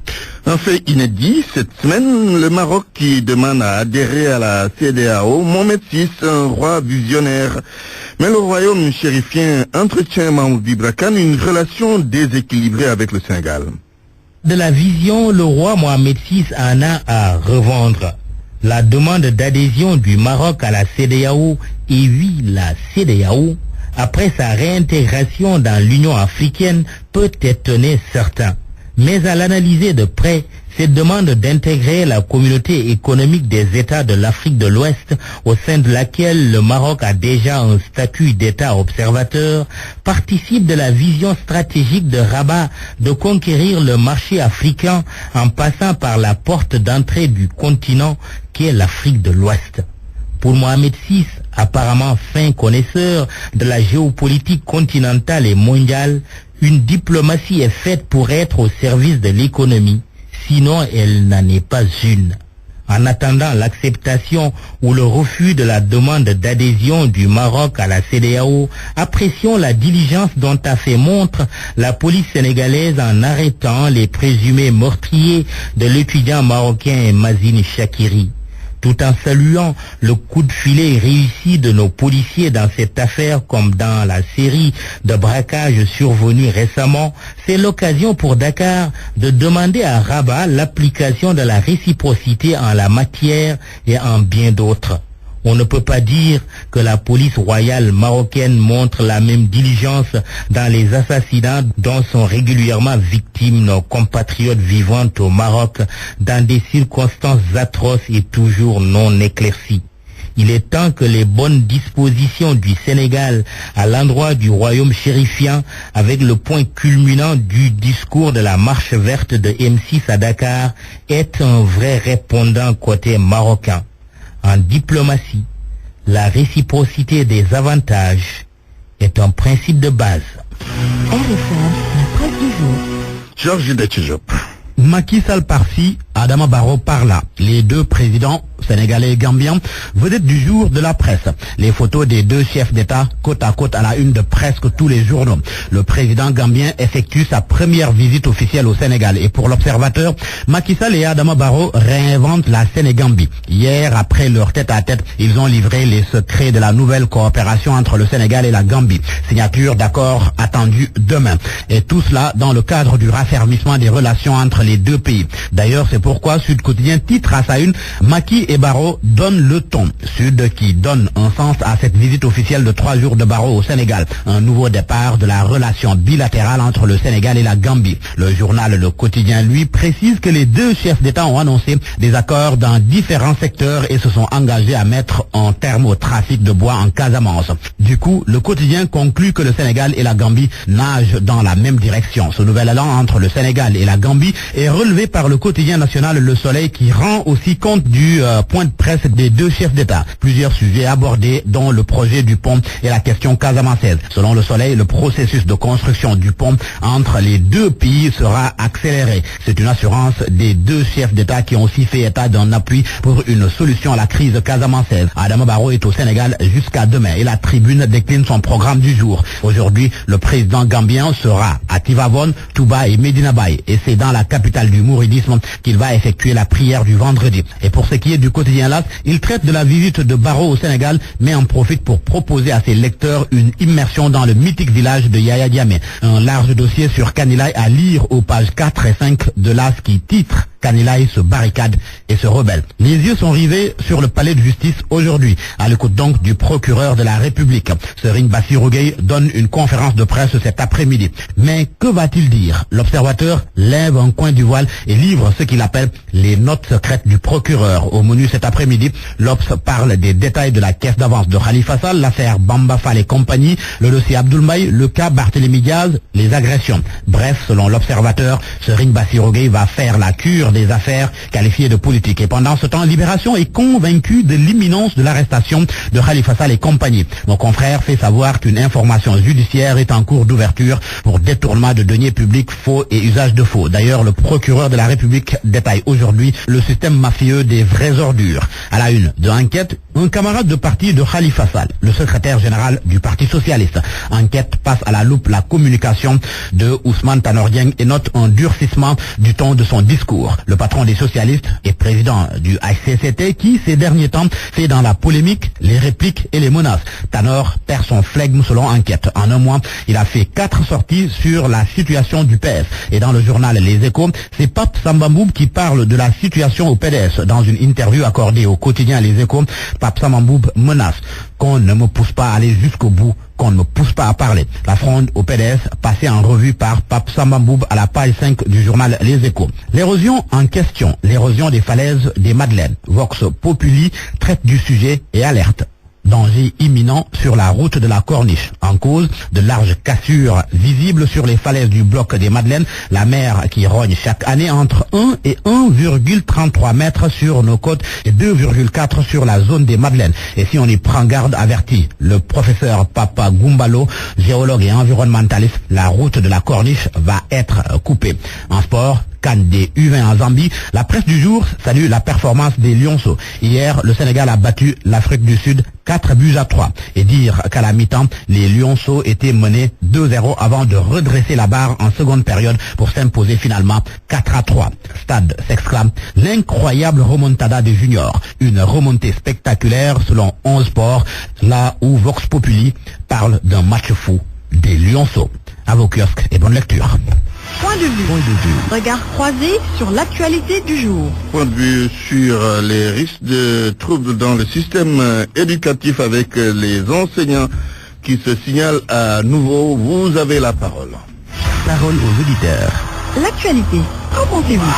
Un fait inédit, cette semaine, le Maroc qui demande à adhérer à la CEDEAO, Mohamed VI, un roi visionnaire. Mais le royaume chérifien entretient Mahamoudou Ibra Kane une relation déséquilibrée avec le Sénégal. De la vision, le roi Mohamed VI en a à revendre. La demande d'adhésion du Maroc à la CEDEAO, et oui, la CEDEAO, après sa réintégration dans l'Union africaine, peut étonner certains. Mais à l'analyser de près, cette demande d'intégrer la communauté économique des États de l'Afrique de l'Ouest, au sein de laquelle le Maroc a déjà un statut d'État observateur, participe de la vision stratégique de Rabat de conquérir le marché africain en passant par la porte d'entrée du continent qui est l'Afrique de l'Ouest. Pour Mohamed VI, apparemment fin connaisseur de la géopolitique continentale et mondiale, une diplomatie est faite pour être au service de l'économie, sinon elle n'en est pas une. En attendant l'acceptation ou le refus de la demande d'adhésion du Maroc à la CEDEAO, apprécions la diligence dont a fait montre la police sénégalaise en arrêtant les présumés meurtriers de l'étudiant marocain Mazine Chakiri. Tout en saluant le coup de filet réussi de nos policiers dans cette affaire comme dans la série de braquages survenus récemment, c'est l'occasion pour Dakar de demander à Rabat l'application de la réciprocité en la matière et en bien d'autres. On ne peut pas dire que la police royale marocaine montre la même diligence dans les assassinats dont sont régulièrement victimes nos compatriotes vivant au Maroc dans des circonstances atroces et toujours non éclaircies. Il est temps que les bonnes dispositions du Sénégal à l'endroit du royaume chérifien, avec le point culminant du discours de la marche verte de M6 à Dakar, aient un vrai répondant côté marocain. En diplomatie, la réciprocité des avantages est un principe de base. RFM, la presse du jour. Georges Detchijop. Macky Sall par-ci, Adama Barrow par-là. Les deux présidents sénégalais et gambiens, vedettes du jour de la presse. Les photos des deux chefs d'État côte à côte à la une de presque tous les journaux. Le président gambien effectue sa première visite officielle au Sénégal. Et pour l'Observateur, Macky Sall et Adama Barrow réinventent la Sénégambie. Hier, après leur tête-à-tête, ils ont livré les secrets de la nouvelle coopération entre le Sénégal et la Gambie. Signature d'accord attendue demain. Et tout cela dans le cadre du raffermissement des relations entre les deux pays. D'ailleurs, c'est pourquoi Sud Quotidien titre à sa une Macky et Barrow donnent le ton. Sud qui donne un sens à cette visite officielle de 3 jours de Barrow au Sénégal. Un nouveau départ de la relation bilatérale entre le Sénégal et la Gambie. Le journal Le Quotidien, lui, précise que les deux chefs d'État ont annoncé des accords dans différents secteurs et se sont engagés à mettre un terme au trafic de bois en Casamance. Du coup, Le Quotidien conclut que le Sénégal et la Gambie nagent dans la même direction. Ce nouvel élan entre le Sénégal et la Gambie est relevé par le quotidien national Le Soleil qui rend aussi compte du point de presse des deux chefs d'État. Plusieurs sujets abordés dont le projet du pont et la question casamançaise. Selon Le Soleil, le processus de construction du pont entre les deux pays sera accéléré. C'est une assurance des deux chefs d'État qui ont aussi fait état d'un appui pour une solution à la crise casamançaise. Adama Barrow est au Sénégal jusqu'à demain et la Tribune décline son programme du jour. Aujourd'hui, le président gambien sera à Tivavone, Touba et Medina Baye et c'est dans la capitale du mouridisme qu'il va effectuer la prière du vendredi. Et pour ce qui est du quotidien LAS, il traite de la visite de Barrow au Sénégal, mais en profite pour proposer à ses lecteurs une immersion dans le mythique village de Yaya Diamé. Un large dossier sur Kanilaï à lire aux pages 4 et 5 de LAS qui titre Kanilaï se barricade et se rebelle. Les yeux sont rivés sur le palais de justice aujourd'hui, à l'écoute donc du procureur de la République. Serigne Bassirou Gueye donne une conférence de presse cet après-midi. Mais que va-t-il dire? L'Observateur lève un coin du voile et livre ce qu'il appelle les notes secrètes du procureur. Au menu cet après-midi, l'Obs parle des détails de la caisse d'avance de Khalifa Sall, l'affaire Bamba Fall et compagnie, le dossier Abdoul Mbaye, le cas Barthélémy Diaz, les agressions. Bref, selon l'Observateur, Serigne Bassirou Gueye va faire la cure des affaires qualifiées de politiques. Et pendant ce temps, Libération est convaincue de l'imminence de l'arrestation de Khalifa Sall et compagnie. Mon confrère fait savoir qu'une information judiciaire est en cours d'ouverture pour détournement de deniers publics faux et usage de faux. D'ailleurs, le procureur de la République détaille aujourd'hui le système mafieux des vraies ordures. À la une de Enquête, un camarade de parti de Khalifa Sall, le secrétaire général du Parti Socialiste. Enquête passe à la loupe la communication de Ousmane Tanor Dieng et note un durcissement du ton de son discours. Le patron des socialistes et président du HCCT qui, ces derniers temps, fait dans la polémique, les répliques et les menaces. Tanor perd son flegme selon Enquête. En un mois, il a fait 4 sorties sur la situation du PS. Et dans le journal Les Échos, c'est Pape Samba Mboup qui parle de la situation au PDS. Dans une interview accordée au quotidien Les Échos, Pape Samba Mboup menace qu'on ne me pousse pas à aller jusqu'au bout qu'on ne me pousse pas à parler. La fronde au PDS passée en revue par Pape Sambamboub à la page 5 du journal Les Échos. L'érosion en question, l'érosion des falaises des Madeleines. Vox Populi traite du sujet et alerte. Danger imminent sur la route de la Corniche. En cause, de larges cassures visibles sur les falaises du bloc des Madeleines, la mer qui rogne chaque année entre 1 et 1,33 mètres sur nos côtes et 2,4 sur la zone des Madeleines. Et si on y prend garde, avertit le professeur Papa Gumbalo, géologue et environnementaliste, la route de la Corniche va être coupée. En sport, CAN des U20 en Zambie, la presse du jour salue la performance des Lionceaux. Hier, le Sénégal a battu l'Afrique du Sud 4-3. Et dire qu'à la mi-temps, les Lionceaux étaient menés 2-0 avant de redresser la barre en seconde période pour s'imposer finalement 4-3. Stade s'exclame l'incroyable remontada des juniors. Une remontée spectaculaire selon 11 sports, là où Vox Populi parle d'un match fou des Lionceaux. À vos kiosques et bonne lecture. Point de vue. Regard croisé sur l'actualité du jour. Point de vue sur les risques de troubles dans le système éducatif avec les enseignants qui se signalent à nouveau. Vous avez la parole. Parole aux auditeurs. L'actualité, qu'en pensez-vous?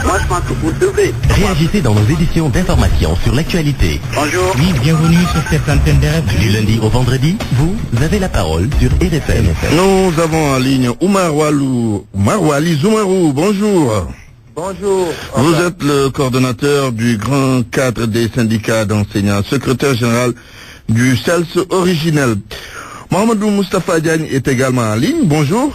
Moi, je pense que vous devez. Réagissez dans nos éditions d'information sur l'actualité. Bonjour. Oui, bienvenue sur cette antenne d'RFM. Du lundi au vendredi, vous avez la parole sur RFM. Nous avons en ligne Oumar Wali Zoumarou. Bonjour. Bonjour. Vous êtes le coordonnateur du grand cadre des syndicats d'enseignants, secrétaire général du CELS originel. Mohamedou Moustapha Diagne est également en ligne. Bonjour.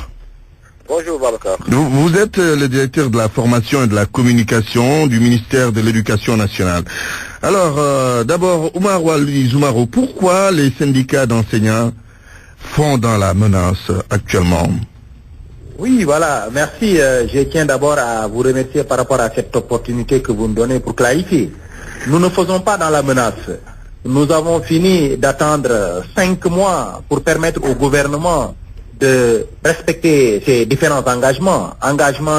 Bonjour, Babacar. Vous êtes le directeur de la formation et de la communication du ministère de l'Éducation nationale. Alors, d'abord, Oumar Wali Zoumarou, pourquoi les syndicats d'enseignants font dans la menace actuellement? Oui, voilà, merci. Je tiens d'abord à vous remercier par rapport à cette opportunité que vous nous donnez pour clarifier. Nous ne faisons pas dans la menace. Nous avons fini d'attendre 5 mois pour permettre au gouvernement de respecter ces différents engagements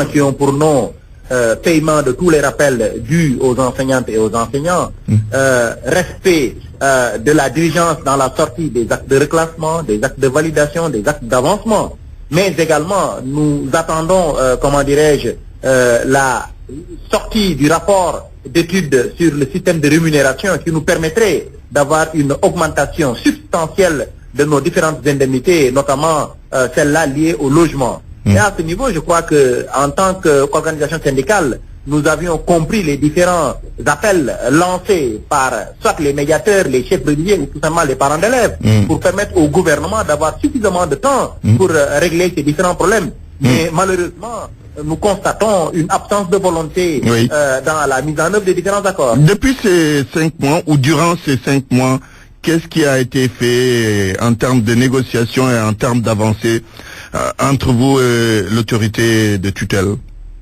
qui ont pour nom paiement de tous les rappels dus aux enseignantes et aux enseignants, respect de la diligence dans la sortie des actes de reclassement, des actes de validation, des actes d'avancement. Mais également, nous attendons, la sortie du rapport d'études sur le système de rémunération qui nous permettrait d'avoir une augmentation substantielle de nos différentes indemnités, notamment celles-là liées au logement. Et à ce niveau, je crois que en tant qu'organisation syndicale, nous avions compris les différents appels lancés par soit les médiateurs, les chefs religieux ou tout simplement les parents d'élèves pour permettre au gouvernement d'avoir suffisamment de temps pour régler ces différents problèmes. Mais malheureusement, nous constatons une absence de volonté dans la mise en œuvre des différents accords. Depuis ces 5 mois ou durant ces 5 mois, qu'est-ce qui a été fait en termes de négociation et en termes d'avancée entre vous et l'autorité de tutelle?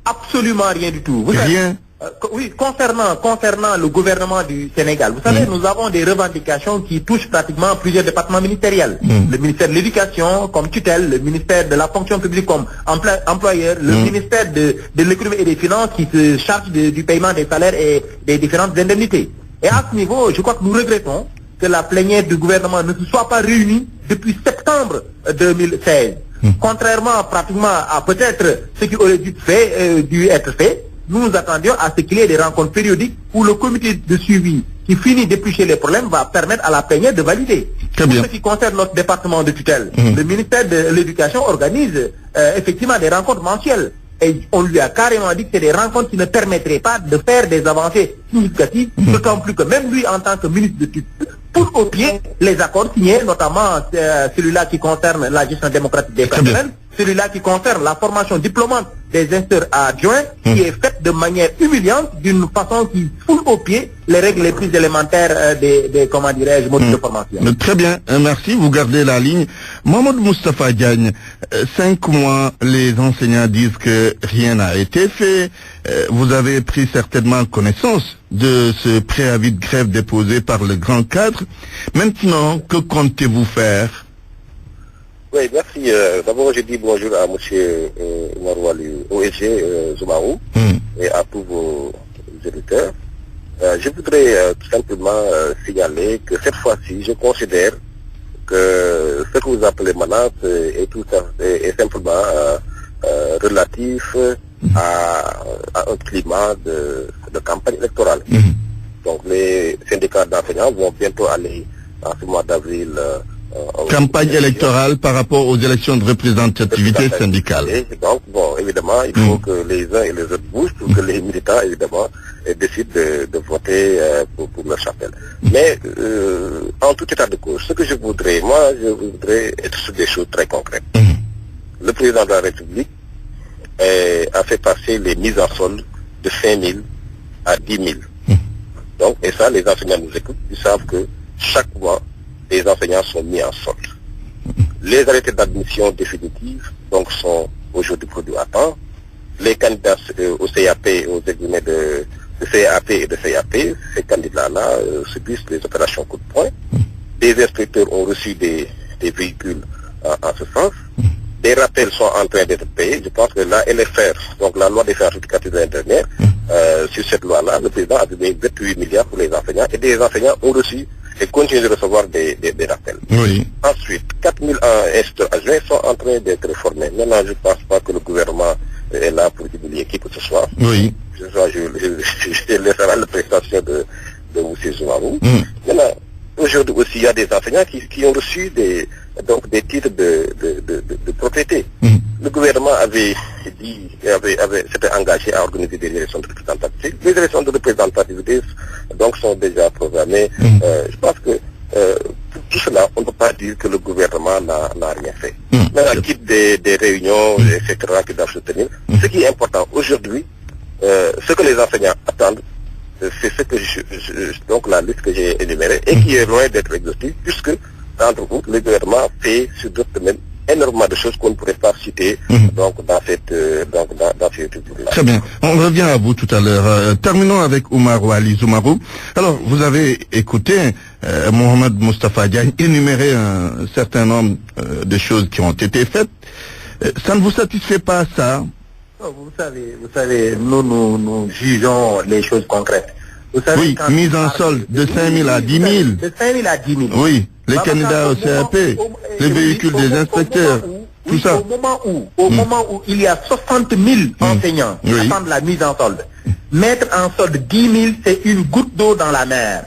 Absolument rien du tout. Rien. Oui, concernant le gouvernement du Sénégal, vous savez, nous avons des revendications qui touchent pratiquement plusieurs départements ministériels. Le ministère de l'Éducation comme tutelle, le ministère de la fonction publique comme employeur, le ministère de l'économie et des finances qui se charge du paiement des salaires et des différentes indemnités. Et à ce niveau, je crois que nous regrettons que la plénière du gouvernement ne se soit pas réunie depuis septembre 2016. Contrairement pratiquement à peut-être ce qui aurait dû être fait, nous nous attendions à ce qu'il y ait des rencontres périodiques où le comité de suivi qui finit d'éplucher les problèmes va permettre à la plénière de valider. Pour ce qui concerne notre département de tutelle, le ministère de l'Éducation organise effectivement des rencontres mensuelles. Et on lui a carrément dit que c'est des rencontres qui ne permettraient pas de faire des avancées significatives, d'autant plus que même lui, en tant que ministre de tutelle, pousse au pied les accords signés, notamment celui-là qui concerne la gestion démocratique des personnels, celui-là qui concerne la formation diplômante des inspecteurs adjoints, qui est faite de manière humiliante, d'une façon qui foule au pied les règles les plus élémentaires des modules de formation. Très bien, merci, vous gardez la ligne. Mohamed Moustapha Diagne, 5 mois, les enseignants disent que rien n'a été fait. Vous avez pris certainement connaissance de ce préavis de grève déposé par le grand cadre. Maintenant, que comptez-vous faire? Oui, merci. D'abord, je dis bonjour à M. Marwali OSG Zoumarou et à tous vos auditeurs. Je voudrais tout simplement signaler que cette fois-ci, je considère que ce que vous appelez menace est tout ça, est simplement relatif à un climat de campagne électorale. Donc les syndicats d'enseignants vont bientôt aller en ce mois d'avril campagne électorale par rapport aux élections de représentativité syndicale. Et donc, bon, évidemment, il faut que les uns et les autres bougent pour que les militants, évidemment, décident de voter pour leur chapelle. Mais, en tout état de cause, ce que je voudrais être sur des choses très concrètes. Le président de la République a fait passer les mises en solde de 5 000 à 10 000. Donc, et ça, les enseignants nous écoutent, ils savent que chaque mois, les enseignants sont mis en solde. Les arrêtés d'admission définitive donc sont aujourd'hui produits à temps. Les candidats au CAP, aux examens de CAP et de CAP, ces candidats-là subissent les opérations coup de poing. Des inspecteurs ont reçu des véhicules en ce sens. Des rappels sont en train d'être payés. Je pense que la LFR, donc la loi des faits rectificatifs de l'année dernière, sur cette loi-là, le président a donné 28 milliards pour les enseignants et des enseignants ont reçu et continuent de recevoir des rappels. Oui. Ensuite, 4000 instructeurs adjoints sont en train d'être formés. Maintenant, je ne pense pas que le gouvernement est là pour humilier qui que ce soit. Oui. Je laisserai la prestation de M. Zoumarou. Maintenant, aujourd'hui aussi, il y a des enseignants qui ont reçu des titres de propriété. Le gouvernement s'était engagé à organiser des élections de représentativité. Les élections de représentativité donc sont déjà programmées. Je pense que pour tout cela, on ne peut pas dire que le gouvernement n'a rien fait. Maintenant, quitte des réunions, etc., qui doivent se tenir. Ce qui est important aujourd'hui, ce que les enseignants attendent, c'est ce que donc la liste que j'ai énumérée et qui est loin d'être exhaustive, puisque entre autres, le gouvernement fait sur d'autres domaines énormément de choses qu'on ne pourrait pas citer donc dans cette rubrique-là. Très bien. On revient à vous tout à l'heure. Terminons avec Oumarou Ali Zoumarou. Alors, vous avez écouté Mohamed Moustapha Diagne énumérer un certain nombre de choses qui ont été faites. Ça ne vous satisfait pas, ça? Vous savez, nous jugeons les choses concrètes. Vous savez, oui, mise en solde de 5 000 à 10 000. De 5 000 à 10 000. Oui, les candidats au CAP, les véhicules des inspecteurs, tout ça. Au moment où il y a 60 000 enseignants qui attendent la mise en solde, mettre en solde 10 000, c'est une goutte d'eau dans la mer.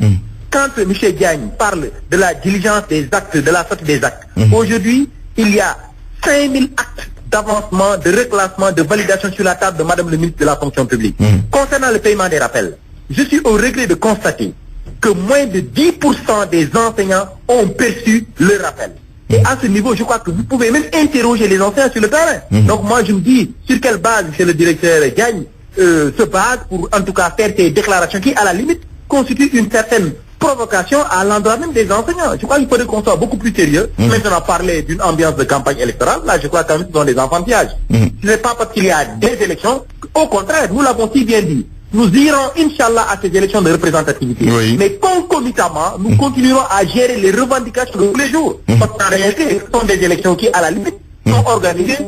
Quand M. Diagne parle de la diligence des actes, de la sortie des actes, aujourd'hui, il y a 5 000 actes d'avancement, de reclassement, de validation sur la table de Madame le ministre de la fonction publique. Concernant le paiement des rappels, je suis au regret de constater que moins de 10% des enseignants ont perçu le rappel. Et à ce niveau, je crois que vous pouvez même interroger les enseignants sur le terrain. Donc moi, je me dis, sur quelle base, monsieur le directeur Diagne, se base pour en tout cas faire ces déclarations qui, à la limite, constituent une certaine provocation à l'endroit même des enseignants. Je crois qu'il faudrait qu'on soit beaucoup plus sérieux. Maintenant, parler d'une ambiance de campagne électorale, là, je crois quand même que ce sont des enfantillages. Ce n'est pas parce qu'il y a des élections, au contraire, nous l'avons si bien dit. Nous irons, Inch'Allah, à ces élections de représentativité. Mais concomitamment, nous continuerons à gérer les revendications de tous les jours. Parce qu'en réalité, ce sont des élections qui, à la limite, sont organisées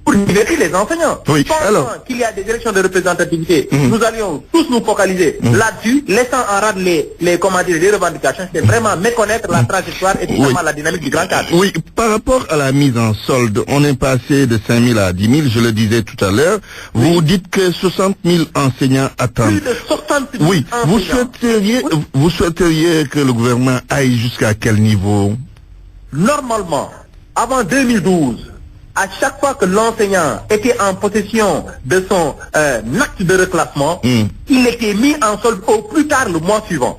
pour divertir les enseignants. Pendant qu'il y a des élections de représentativité, nous allions tous nous focaliser là-dessus, laissant en rade les revendications. C'est vraiment méconnaître la trajectoire et finalement la dynamique du grand cadre. Oui, par rapport à la mise en solde, on est passé de 5 000 à 10 000, je le disais tout à l'heure. Vous dites que 60 000 enseignants attendent. Plus de 60 000 oui, vous souhaiteriez que le gouvernement aille jusqu'à quel niveau? Normalement, avant 2012, à chaque fois que l'enseignant était en possession de son acte de reclassement, il était mis en solde au plus tard le mois suivant.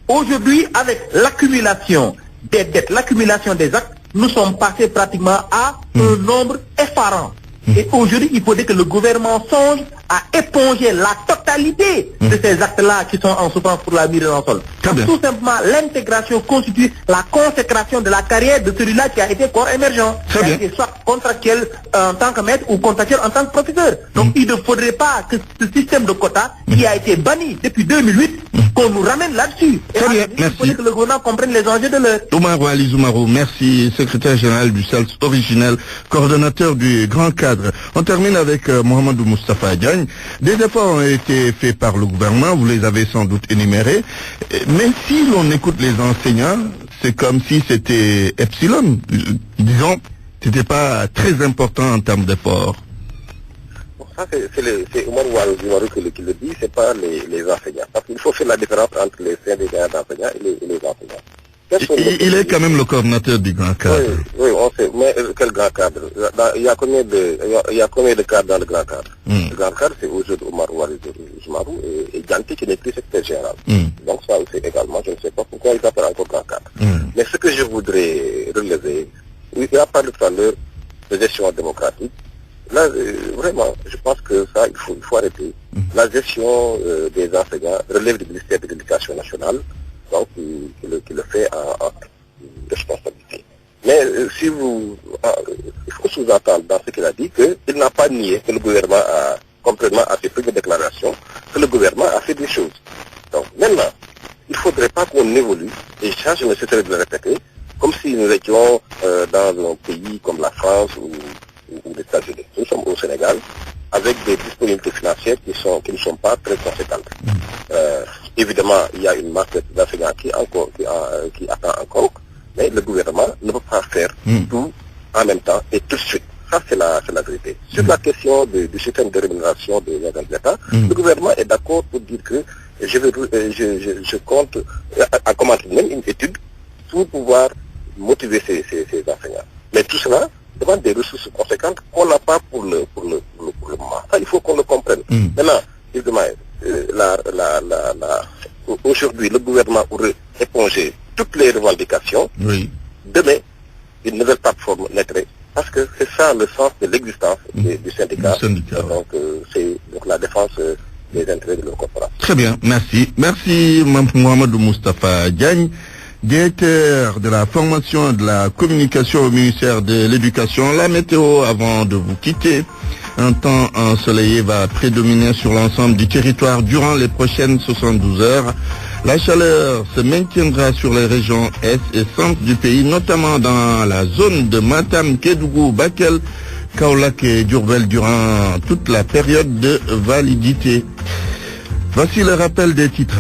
Aujourd'hui, avec l'accumulation des dettes, l'accumulation des actes, nous sommes passés pratiquement à un nombre effarant. Et aujourd'hui, il faudrait que le gouvernement songe à éponger la totalité de ces actes-là qui sont en souffrance pour la mise en solde. Tout simplement, l'intégration constitue la consécration de la carrière de celui-là qui a été corps émergent, qui a été soit contractuel en tant que maître ou contractuel en tant que professeur. Donc il ne faudrait pas que ce système de quotas qui a été banni depuis 2008, qu'on nous ramène là-dessus. Et il faudrait que le gouvernement comprenne les enjeux de l'heure. Oumarou Ali Zoumarou, merci, secrétaire général du CELS originel, coordonnateur du Grand Cadre. On termine avec Mohamed Moustapha Diagne. Des efforts ont été faits par le gouvernement, vous les avez sans doute énumérés, mais si l'on écoute les enseignants, c'est comme si c'était epsilon. Disons, c'était pas très important en termes d'efforts. Ça, c'est Omar Oumarou qui le dit, c'est pas les enseignants. Parce qu'il faut faire la différence entre les syndicats d'enseignants et les enseignants. Il est quand même le coordinateur du grand cadre. Oui, on sait. Mais quel grand cadre? Il y a combien de cadres dans le grand cadre? Le grand cadre, c'est aujourd'hui Omar Oumarou et Djanti qui n'est plus secrétaire général. Donc ça aussi également, je ne sais pas pourquoi il s'appelle encore grand cadre. Mais ce que je voudrais relever, il a parlé tout à l'heure de gestion démocratique. Là, vraiment, je pense que ça, il faut arrêter. La gestion des enseignants relève du ministère de l'Éducation nationale, donc qui le fait en responsabilité. Mais si vous... il faut sous-entendre dans ce qu'il a dit qu'il n'a pas nié que le gouvernement a complètement a fait une déclaration, que le gouvernement a fait des choses. Donc maintenant, il ne faudrait pas qu'on évolue, et ça je me cesserai de le répéter, comme si nous étions dans un pays comme la France ou les États-Unis. Nous sommes au Sénégal avec des disponibilités financières qui ne sont pas très conséquentes. Évidemment, il y a une masse d'enseignants qui attend encore, mais le gouvernement ne peut pas faire tout en même temps et tout de suite. Ça, c'est la vérité. Sur la question du système de rémunération des agents de l'État, le gouvernement est d'accord pour dire que je compte à commencer même une étude pour pouvoir motiver ces enseignants. Mais tout cela demande des ressources conséquentes qu'on n'a pas pour le moment. Ça, il faut qu'on le comprenne. Maintenant, évidemment, aujourd'hui, le gouvernement aurait épongé toutes les revendications. Demain, une nouvelle plateforme naîtrait. Parce que c'est ça le sens de l'existence du syndicat. Donc, c'est la défense des intérêts de nos corporations. Très bien, merci. Merci, Mohamedou Moustapha Diagne, directeur de la formation et de la communication au ministère de l'Éducation. La météo, avant de vous quitter, un temps ensoleillé va prédominer sur l'ensemble du territoire durant les prochaines 72 heures. La chaleur se maintiendra sur les régions est et centre du pays, notamment dans la zone de Matam, Kédougou, Bakel, Kaolack et Diourbel durant toute la période de validité. Voici le rappel des titres.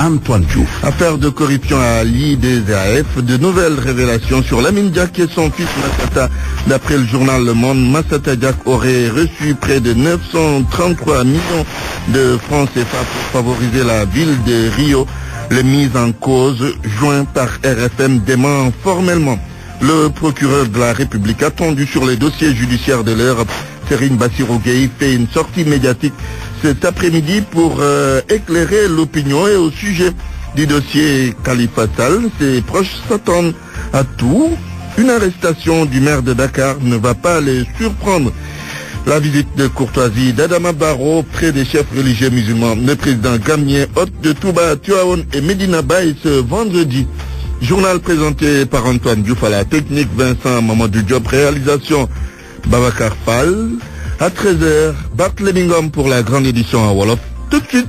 Antoine Diouf. Affaire de corruption à l'IDZAF, de nouvelles révélations sur Lamine Diack et son fils Massata. D'après le journal Le Monde, Massata Diack aurait reçu près de 933 millions de francs CFA pour favoriser la ville de Rio. Les mises en cause joints par RFM dément formellement. Le procureur de la République attendu sur les dossiers judiciaires de l'heure, Serine Bassirou Gueye, fait une sortie médiatique cet après-midi pour éclairer l'opinion et au sujet du dossier Khalifa Sall. Ses proches s'attendent à tout. Une arrestation du maire de Dakar ne va pas les surprendre. La visite de courtoisie d'Adama Barrow près des chefs religieux musulmans. Le président gambien, hôte de Touba, Tuaon et Medina Baye ce vendredi. Journal présenté par Antoine Diouf à la technique, Vincent Mamadou Diop, réalisation Babacar Fall. À 13h, Barthélémy Ngom pour la grande édition à Wolof. Tout de suite,